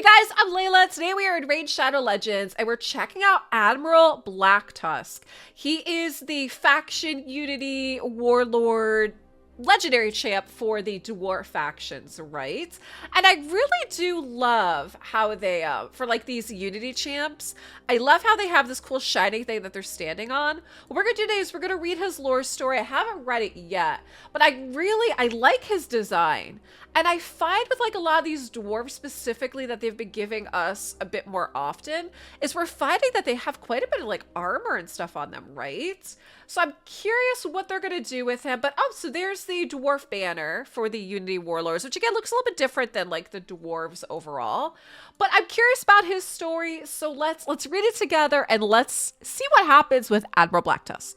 guys, I'm Layla. Today we are in Raid Shadow Legends and we're checking out Admiral Blacktusk. He is the faction unity warlord legendary champ for the dwarf factions, right? And I really do love how they for like these unity champs, I love how they have this cool shining thing that they're standing on. What we're gonna do today is we're gonna read his lore story. I haven't read it yet, but I like his design. And I find with like a lot of these dwarves specifically that they've been giving us a bit more often is we're finding that they have quite a bit of like armor and stuff on them, right? So I'm curious what they're going to do with him. But so there's the dwarf banner for the Unity Warlords, which again looks a little bit different than like the dwarves overall. But I'm curious about his story. So let's read it together and let's see what happens with Admiral Blacktusk.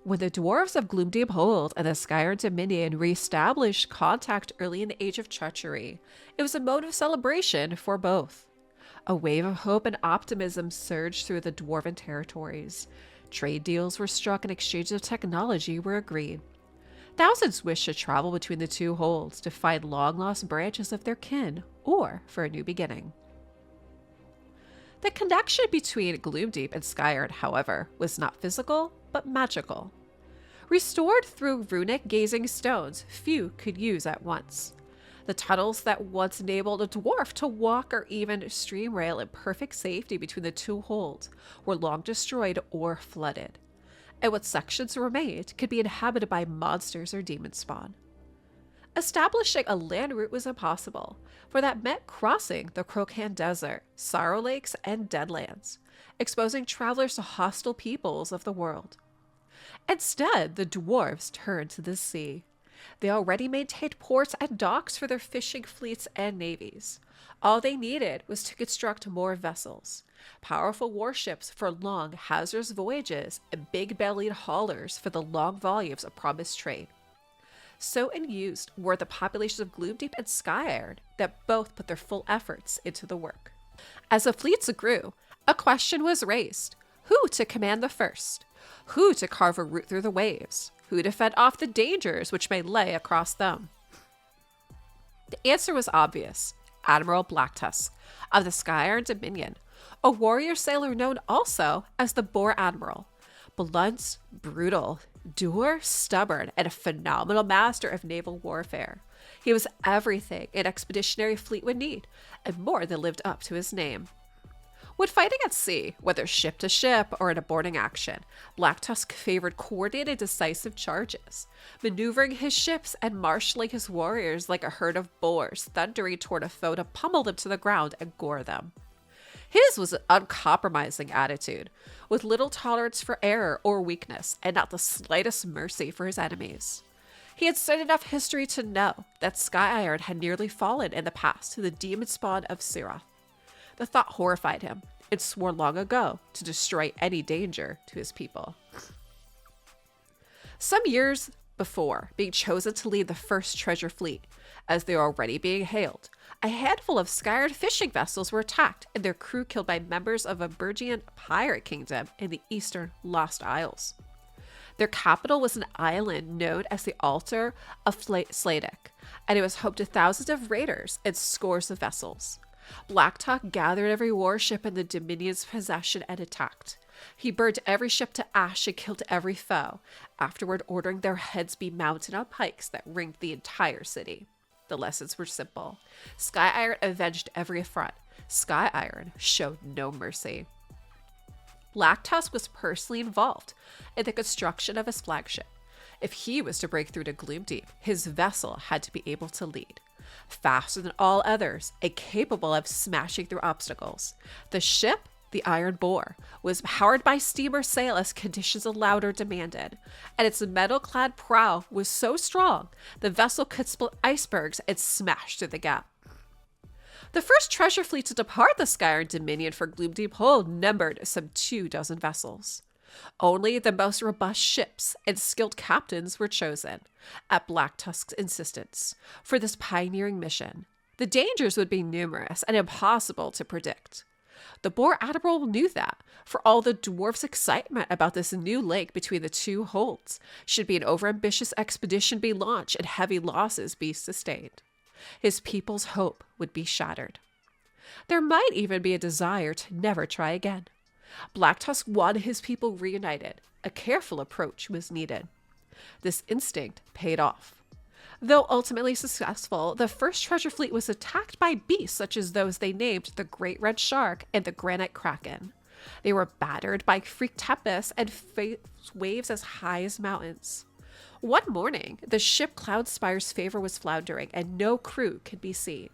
When the dwarves of Gloomdeep Hold and the Skyrim Dominion re-established contact early in the Age of Treachery, it was a mode of celebration for both. A wave of hope and optimism surged through the dwarven territories. Trade deals were struck and exchanges of technology were agreed. Thousands wished to travel between the two holds to find long-lost branches of their kin or for a new beginning. The connection between Gloomdeep and Skyrim, however, was not physical, but magical. Restored through runic gazing stones few could use at once. The tunnels that once enabled a dwarf to walk or even stream rail in perfect safety between the two holds were long destroyed or flooded, and what sections remained could be inhabited by monsters or demon spawn. Establishing a land route was impossible, for that meant crossing the Crocan Desert, Sorrow Lakes, and Deadlands, exposing travelers to hostile peoples of the world. Instead, the dwarves turned to the sea. They already maintained ports and docks for their fishing fleets and navies. All they needed was to construct more vessels, powerful warships for long, hazardous voyages, and big-bellied haulers for the long volumes of promised trade. So unused were the populations of Gloomdeep and Skyrim that both put their full efforts into the work. As the fleets grew, a question was raised: who to command the first? Who to carve a route through the waves? Who to fend off the dangers which may lay across them? The answer was obvious: Admiral Blacktusk of the Skyrim Dominion, a warrior sailor known also as the Boar Admiral. Blunt, brutal, dour, stubborn, and a phenomenal master of naval warfare. He was everything an expeditionary fleet would need, and more than lived up to his name. When fighting at sea, whether ship to ship or in a boarding action, Blacktusk favored coordinated decisive charges, maneuvering his ships and marshaling his warriors like a herd of boars thundering toward a foe to pummel them to the ground and gore them. His was an uncompromising attitude, with little tolerance for error or weakness, and not the slightest mercy for his enemies. He had studied enough history to know that Skyrim had nearly fallen in the past to the demon spawn of Sirath. The thought horrified him, and swore long ago to destroy any danger to his people. Some years before being chosen to lead the first treasure fleet, as they were already being hailed, a handful of Skyrim fishing vessels were attacked and their crew killed by members of a Burgian pirate kingdom in the eastern Lost Isles. Their capital was an island known as the Altar of Sladek, and it was home to thousands of raiders and scores of vessels. Blacktusk gathered every warship in the Dominion's possession and attacked. He burned every ship to ash and killed every foe, afterward ordering their heads be mounted on pikes that ringed the entire city. The lessons were simple. Skyrim avenged every affront. Skyrim showed no mercy. Blacktusk was personally involved in the construction of his flagship. If he was to break through to Gloomdeep, his vessel had to be able to lead. Faster than all others and capable of smashing through obstacles. The ship, the Iron Boar, was powered by steam or sail as conditions allowed or demanded, and its metal-clad prow was so strong the vessel could split icebergs and smash through the gap. The first treasure fleet to depart the Skyrim Dominion for Gloomdeep Hold numbered some 24 vessels. Only the most robust ships and skilled captains were chosen, at Blacktusk's insistence, for this pioneering mission. The dangers would be numerous and impossible to predict. The Boar Admiral knew that, for all the dwarf's excitement about this new link between the two holds, should be an overambitious expedition be launched and heavy losses be sustained. His people's hope would be shattered. There might even be a desire to never try again. Blacktusk wanted his people reunited. A careful approach was needed. This instinct paid off. Though ultimately successful, the first treasure fleet was attacked by beasts such as those they named the Great Red Shark and the Granite Kraken. They were battered by freak tempests and faced waves as high as mountains. One morning, the ship Cloudspire's favor was floundering and no crew could be seen.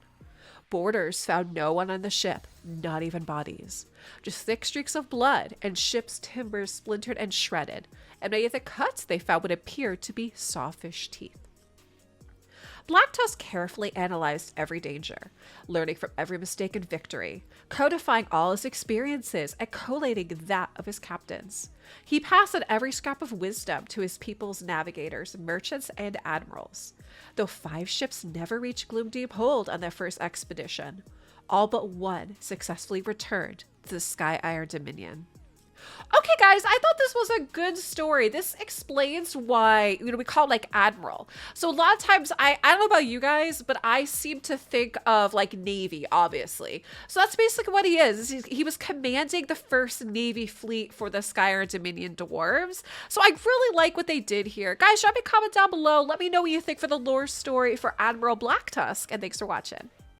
Boarders found no one on the ship, not even bodies. Just thick streaks of blood and ship's timbers splintered and shredded, and many of the cuts they found would appear to be sawfish teeth. Blacktusk carefully analyzed every danger, learning from every mistake and victory, codifying all his experiences and collating that of his captains. He passed on every scrap of wisdom to his people's navigators, merchants, and admirals. Though 5 ships never reached Gloomdeep Hold on their first expedition, all but one successfully returned to the Sky Iron Dominion. Okay, guys, I thought this was a good story. This explains why, we call it like Admiral. So a lot of times, I don't know about you guys, but I seem to think of like Navy, obviously. So that's basically what he is. He was commanding the first Navy fleet for the Skyrim Dominion dwarves. So I really like what they did here. Guys, drop me a comment down below. Let me know what you think for the lore story for Admiral Blacktusk, and thanks for watching.